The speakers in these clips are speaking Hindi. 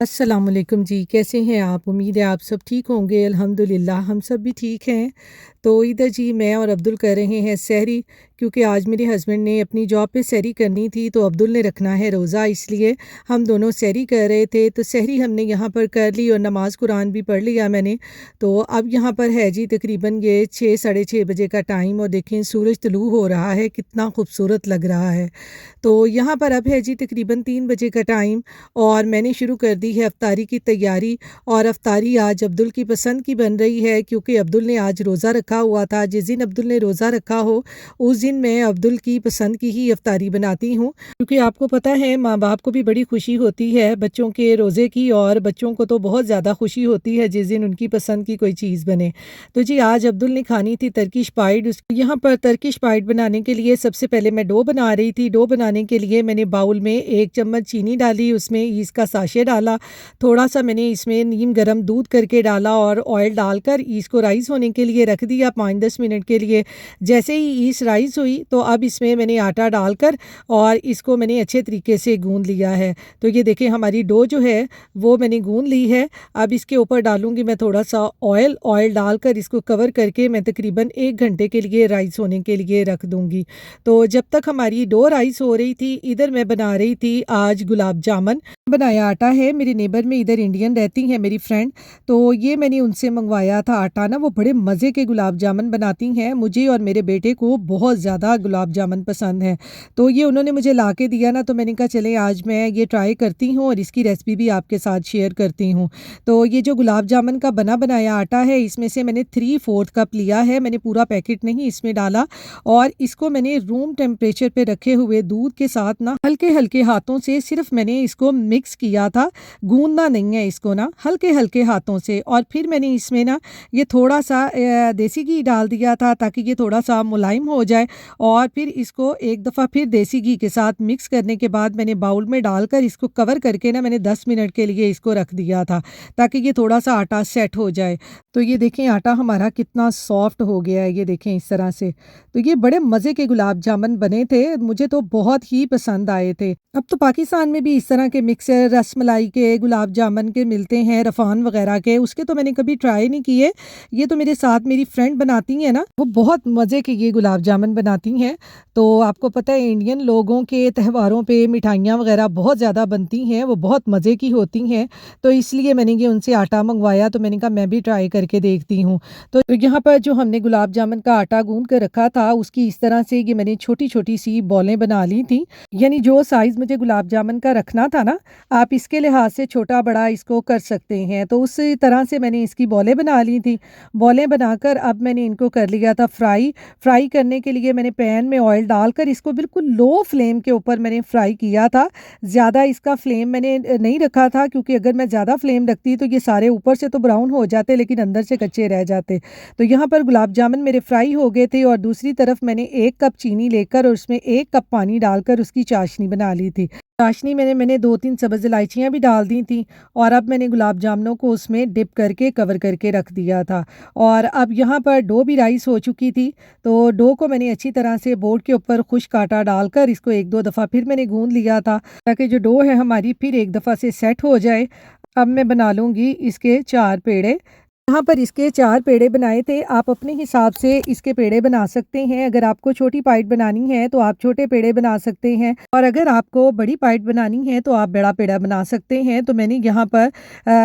अस्सलामुअलैकुम जी, कैसे हैं आप? उम्मीद है आप सब ठीक होंगे। अल्हम्दुलिल्लाह हम सब भी ठीक हैं। तो इधर जी मैं और अब्दुल कर रहे हैं सहरी, क्योंकि आज मेरे हस्बैंड ने अपनी जॉब पे सहरी करनी थी, तो अब्दुल ने रखना है रोज़ा, इसलिए हम दोनों सहरी कर रहे थे। तो सहरी हमने यहाँ पर कर ली और नमाज़ कुरान भी पढ़ लिया मैंने। तो अब यहाँ पर है जी तकरीबन ये 6 साढ़े 6 बजे का टाइम, और देखें सूरज तुलू हो रहा है, कितना खूबसूरत लग रहा है। तो यहाँ पर अब है जी तकरीबन 3 बजे का टाइम, और मैंने शुरू कर दी है अफ्तारी की तैयारी। और अफ्तारी आज अब्दुल की पसंद की बन रही है, क्योंकि अब्दुल ने आज रोज़ा रखा हुआ था। जिस दिन अब्दुल ने रोज़ा रखा हो उस दिन मैं अब्दुल की पसंद की ही अफ्तारी बनाती हूँ, क्योंकि आपको पता है माँ बाप को भी बड़ी खुशी होती है बच्चों के रोज़े की, और बच्चों को तो बहुत ज़्यादा खुशी होती है जिस दिन उनकी पसंद की कोई चीज़ बने। तो जी आज अब्दुल ने खानी थी टर्किश पाइड। यहाँ पर टर्किश पाइड बनाने के लिए सबसे पहले मैं डो बना रही थी। डो बनाने के लिए मैंने बाउल में 1 चम्मच चीनी डाली, उसमें ईस्ट का साशे डाला, थोड़ा-सा मैंने इसमें नीम गरम दूध करके डाला और ऑयल डालकर ईस्ट को राइज़ होने के लिए रख दिया 5-10 मिनट के लिए। जैसे ही ईस्ट राइज़ हुई तो अब इसमें मैंने आटा डालकर और इसको मैंने अच्छे तरीके से गूँध लिया है। तो ये देखिए हमारी डो जो है वो मैंने गूँध ली है। अब इसके ऊपर डालूँगी मैं थोड़ा-सा ऑयल, ऑयल डालकर इसको कवर करके मैं तकरीबन 1 घंटे के लिए राइज़ होने के लिए रख दूँगी। तो जब तक हमारी डो राइज़ हो रही थी, इधर मैं बना रही थी आज गुलाब जामुन। बनाया आटा है, मेरे नेबर में इधर इंडियन रहती हैं मेरी फ्रेंड, तो ये मैंने उनसे मंगवाया था आटा ना, वो बड़े मज़े के गुलाब जामुन बनाती हैं। मुझे और मेरे बेटे को बहुत ज़्यादा गुलाब जामुन पसंद है। तो ये उन्होंने मुझे ला के दिया ना, तो मैंने कहा चलें आज मैं ये ट्राई करती हूँ और इसकी रेसिपी भी आपके साथ शेयर करती हूँ। तो ये जो गुलाब जामुन का बना बनाया आटा है, इसमें से मैंने 3/4 कप लिया है, मैंने पूरा पैकेट नहीं इसमें डाला, और इसको मैंने रूम टेम्परेचर पे रखे हुए दूध के साथ ना हल्के-हल्के हाथों से सिर्फ मैंने इसको मिक्स किया था, गूँदना नहीं है इसको ना, हल्के-हल्के हाथों से। और फिर मैंने इसमें ना ये थोड़ा-सा देसी घी डाल दिया था ताकि ये थोड़ा-सा मुलायम हो जाए, और फिर इसको एक दफ़ा फिर देसी घी के साथ मिक्स करने के बाद मैंने बाउल में डालकर इसको कवर करके ना मैंने 10 मिनट के लिए इसको रख दिया था, ताकि ये थोड़ा-सा आटा सेट हो जाए। तो ये देखें आटा हमारा कितना सॉफ्ट हो गया है, ये देखें इस तरह से। तो ये बड़े मज़े के गुलाब जामुन बने थे, मुझे तो बहुत ही पसंद आए थे। अब तो पाकिस्तान में भी इस तरह के मिक्सर रसमलाई के, गुलाब जामुन के मिलते हैं, रफ़ान वग़ैरह के, उसके तो मैंने कभी ट्राई नहीं किए। ये तो मेरे साथ मेरी फ्रेंड बनाती हैं ना, वो बहुत मज़े के ये गुलाब जामुन बनाती हैं। तो आपको पता है इंडियन लोगों के त्योहारों पे मिठाइयाँ वग़ैरह बहुत ज़्यादा बनती हैं, वो बहुत मज़े की होती हैं। तो इसलिए मैंने ये उनसे आटा मँगवाया, तो मैंने कहा मैं भी ट्राई करके देखती हूँ। तो यहाँ पर जो हमने गुलाब जामुन का आटा गूँध कर रखा था, उसकी इस तरह से ये मैंने छोटी-छोटी सी बॉलें बना ली थी। यानी जो साइज़ मुझे गुलाब जामुन का रखना था ना, आप इसके लिहाज से छोटा-बड़ा इसको कर सकते हैं। तो उसी तरह से मैंने इसकी बॉलें बना ली थी। बॉलें बनाकर अब मैंने इनको कर लिया था फ्राई। फ्राई करने के लिए मैंने पैन में ऑयल डालकर इसको बिल्कुल लो फ्लेम के ऊपर मैंने फ्राई किया था। ज़्यादा इसका फ्लेम मैंने नहीं रखा था, क्योंकि अगर मैं ज़्यादा फ्लेम रखती तो ये सारे ऊपर से तो ब्राउन हो जाते लेकिन अंदर से कच्चे रह जाते। तो यहाँ पर गुलाब जामुन मेरे फ्राई हो गए थे, और दूसरी तरफ मैंने 1 कप चीनी लेकर और उसमें 1 कप पानी डालकर उसकी चाशनी बना ली थी। चाशनी में मैंने 2-3 सब्ज़ इलायचियाँ भी डाल दी थी, और अब मैंने गुलाब जामुनों को उसमें डिप करके कवर करके रख दिया था। और अब यहाँ पर डो भी राइस हो चुकी थी, तो डो को मैंने अच्छी तरह से बोर्ड के ऊपर खुश्क आटा डालकर इसको 1-2 दफ़ा फिर मैंने गूँध लिया था, ताकि जो डो है हमारी फिर एक दफ़ा से सेट हो जाए। अब मैं बना लूँगी इसके 4 पेड़े। यहाँ पर इसके 4 पेड़े बनाए थे, आप अपने हिसाब से इसके पेड़े बना सकते हैं। अगर आपको छोटी पाइट बनानी है तो आप छोटे पेड़े बना सकते हैं, और अगर आपको बड़ी पाइट बनानी है तो आप बड़ा पेड़ा बना सकते हैं। तो मैंने यहाँ पर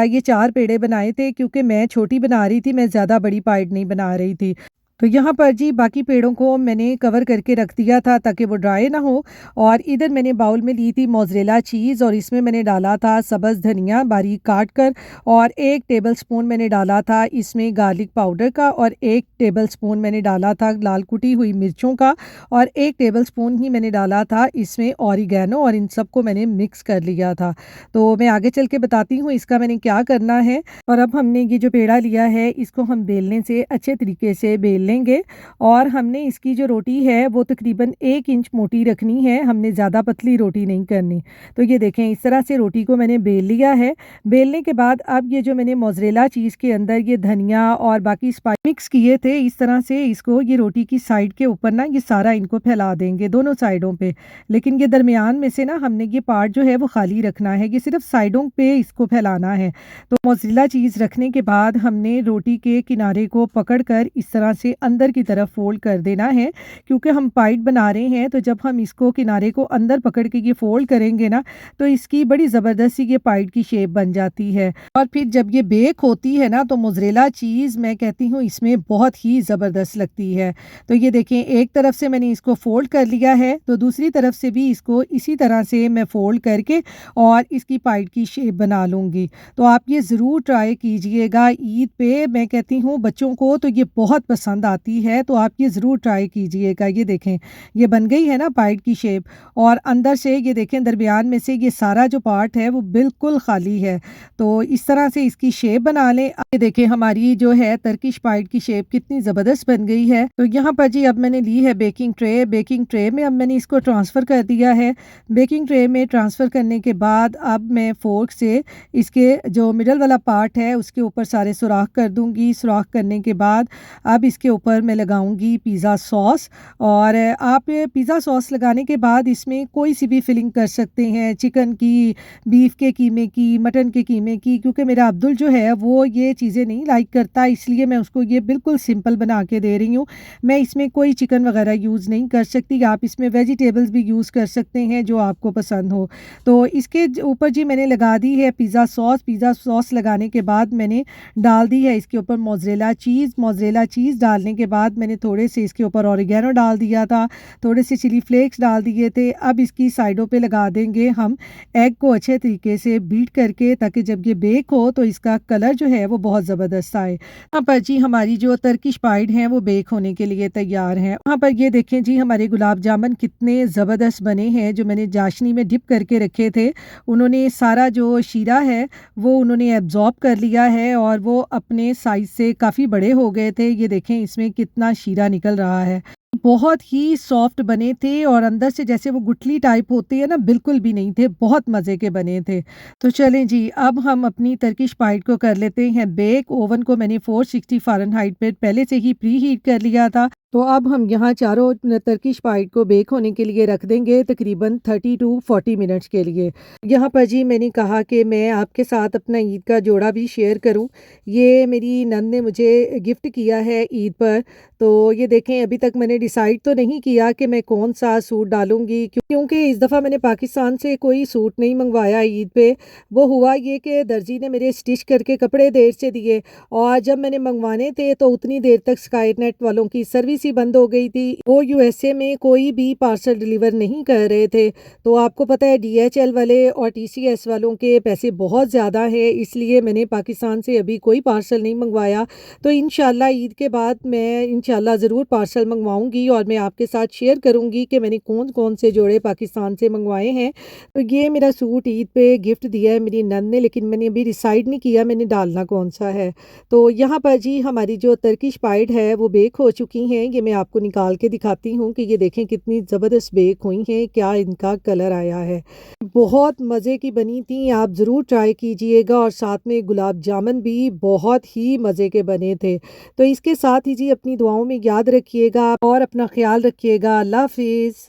ये 4 पेड़े बनाए थे, क्योंकि मैं छोटी बना रही थी, मैं ज़्यादा बड़ी पाइट नहीं बना रही थी। तो यहाँ पर जी बाकी पेड़ों को मैंने कवर करके रख दिया था ताकि वो ड्राई ना हो। और इधर मैंने बाउल में ली थी मोज़रेला चीज़, और इसमें मैंने डाला था सब्ज़ धनिया बारीक काट कर, और 1 टेबलस्पून मैंने डाला था इसमें गार्लिक पाउडर का, और 1 टेबलस्पून मैंने डाला था लाल कुटी हुई मिर्चों का, और 1 टेबलस्पून ही मैंने डाला था इसमें ऑरिगैनो, और इन सबको मैंने मिक्स कर लिया था। तो मैं आगे चल के बताती हूँ इसका मैंने क्या करना है। और अब हमने ये जो पेड़ा लिया है इसको हम बेलने से अच्छे तरीके से बेल लें, लेंगे और हमने इसकी जो रोटी है वो तकरीबन 1 इंच मोटी रखनी है, हमने ज़्यादा पतली रोटी नहीं करनी। तो ये देखें इस तरह से रोटी को मैंने बेल लिया है। बेलने के बाद अब ये जो मैंने मोज़रेला चीज़ के अंदर ये धनिया और बाकी स्पाइस मिक्स किए थे, इस तरह से इसको ये रोटी की साइड के ऊपर ना ये सारा इनको फैला देंगे दोनों साइडों पे। लेकिन ये दरमियान में से ना हमने ये पार्ट जो है वो खाली रखना है, ये सिर्फ़ साइडों पे इसको फैलाना है। तो मोज़रेला चीज़ रखने के बाद हमने रोटी के किनारे को पकड़कर इस तरह से अंदर की तरफ फ़ोल्ड कर देना है, क्योंकि हम पाइट बना रहे हैं तो जब हम इसको किनारे को अंदर पकड़ के ये फ़ोल्ड करेंगे ना तो इसकी बड़ी ज़बरदस्त सी ये पाइट की शेप बन जाती है। और फिर जब ये बेक होती है ना तो मोज़रेला चीज़ मैं कहती हूँ इसमें बहुत ही ज़बरदस्त लगती है। तो ये देखें एक तरफ से मैंने इसको फ़ोल्ड कर लिया है तो दूसरी तरफ से भी इसको इसी तरह से मैं फ़ोल्ड करके और इसकी पाइट की शेप बना लूँगी। तो आप ये ज़रूर ट्राई कीजिएगा ईद पे, मैं कहती हूँ बच्चों को तो ये बहुत पसंद आती है, तो आप ये ज़रूर ट्राई कीजिएगा। ये देखें ये बन गई है ना पाइट की शेप और अंदर से ये देखें दरमियान में से ये सारा जो पार्ट है वो बिल्कुल खाली है। तो इस तरह से इसकी शेप बना लें। अब ये देखें हमारी जो है टर्किश पाइट की शेप कितनी ज़बरदस्त बन गई है। तो यहाँ पर जी अब मैंने ली है बेकिंग ट्रे में अब मैंने इसको ट्रांसफ़र कर दिया है। बेकिंग ट्रे में ट्रांसफ़र करने के बाद अब मैं फ़ोर्क से इसके जो मिडल वाला पार्ट है उसके ऊपर सारे सुराख कर दूँगी। सुराख करने के बाद अब इसके ऊपर मैं लगाऊँगी पिज़्ज़ा सॉस और आप पिज़्ज़ा सॉस लगाने के बाद इसमें कोई सी भी फिलिंग कर सकते हैं, चिकन की, बीफ के कीमे की, मटन के कीमे की, क्योंकि मेरा अब्दुल जो है वो ये चीज़ें नहीं लाइक करता, इसलिए मैं उसको ये बिल्कुल सिंपल बना के दे रही हूँ। मैं इसमें कोई चिकन वगैरह यूज़ नहीं कर सकती, आप इसमें वेजिटेबल्स भी यूज़ कर सकते हैं जो आपको पसंद हो। तो इसके ऊपर जी मैंने लगा दी है पिज़्ज़ा सॉस लगाने के बाद मैंने डाल दी है इसके ऊपर मोज़रेला चीज़ डालने के बाद मैंने थोड़े से इसके ऊपर ऑरिगेनो डाल दिया था, थोड़े से चिली फ्लेक्स डाल दिए थे। अब इसकी साइडों पे लगा देंगे हम एग को अच्छे तरीके से बीट करके, ताकि जब ये बेक हो तो इसका कलर जो है वो बहुत ज़बरदस्त आए। यहाँ पर जी हमारी जो टर्किश पाइड हैं वो बेक होने के लिए तैयार हैं। यहाँ पर ये देखें जी हमारे गुलाब जामुन कितने ज़बरदस्त बने हैं, जो मैंने चाशनी में डिप करके रखे थे उन्होंने सारा जो शीरा है वो उन्होंने एब्ज़ॉर्ब कर लिया है और वो अपने साइज़ से काफ़ी बड़े हो गए थे। ये देखें इसमें कितना शीरा निकल रहा है। बहुत ही सॉफ्ट बने थे और अंदर से जैसे वो गुठली टाइप होती है ना, बिल्कुल भी नहीं थे, बहुत मज़े के बने थे। तो चलें जी अब हम अपनी टर्किश पाइड को कर लेते हैं बेक। ओवन को मैंने 460 फ़ारेनहाइट पे पहले से ही प्री हीट कर लिया था। तो अब हम यहाँ चारों टर्किश पाइड को बेक होने के लिए रख देंगे तकरीबन 30 टू 40 मिनट्स के लिए। यहाँ पर जी मैंने कहा कि मैं आपके साथ अपना ईद का जोड़ा भी शेयर करूँ। ये मेरी नंद ने मुझे गिफ्ट किया है ईद पर। तो ये देखें अभी तक मैंने डिसाइड तो नहीं किया कि मैं कौन सा सूट डालूँगी, क्योंकि इस दफ़ा मैंने पाकिस्तान से कोई सूट नहीं मंगवाया ईद पे। वो हुआ ये कि दर्जी ने मेरे स्टिच करके कपड़े देर से दिए और जब मैंने मंगवाने थे तो उतनी देर तक स्काई नेट वालों की सर्विस ही बंद हो गई थी। वो यूएसए में कोई भी पार्सल डिलीवर नहीं कर रहे थे। तो आपको पता है डीएचएल वाले और टीसीएस वालों के पैसे बहुत ज़्यादा है, इसलिए मैंने पाकिस्तान से अभी कोई पार्सल नहीं मंगवाया। तो इंशाल्लाह ईद के बाद मैं इंशाल्लाह ज़रूर पार्सल मंगवाऊंगी और मैं आपके साथ शेयर करूंगी कि मैंने कौन कौन से जोड़े पाकिस्तान से मंगवाए हैं। तो ये मेरा सूट ईद पे गिफ्ट दिया है मेरी नंद ने, लेकिन मैंने अभी डिसाइड नहीं किया मैंने डालना कौन सा है। तो यहाँ पर जी हमारी जो टर्किश पाइड है वो बेक हो चुकी हैं। ये मैं आपको निकाल के दिखाती हूँ कि ये देखें कितनी ज़बरदस्त बेक हुई हैं, क्या इनका कलर आया है। बहुत मज़े की बनी थी, आप ज़रूर ट्राई कीजिएगा और साथ में गुलाब जामुन भी बहुत ही मज़े के बने थे। तो इसके साथ ही जी अपनी दुआओं में याद रखिएगा और अपना ख्याल रखिएगा। अल्लाह हाफ़िज़।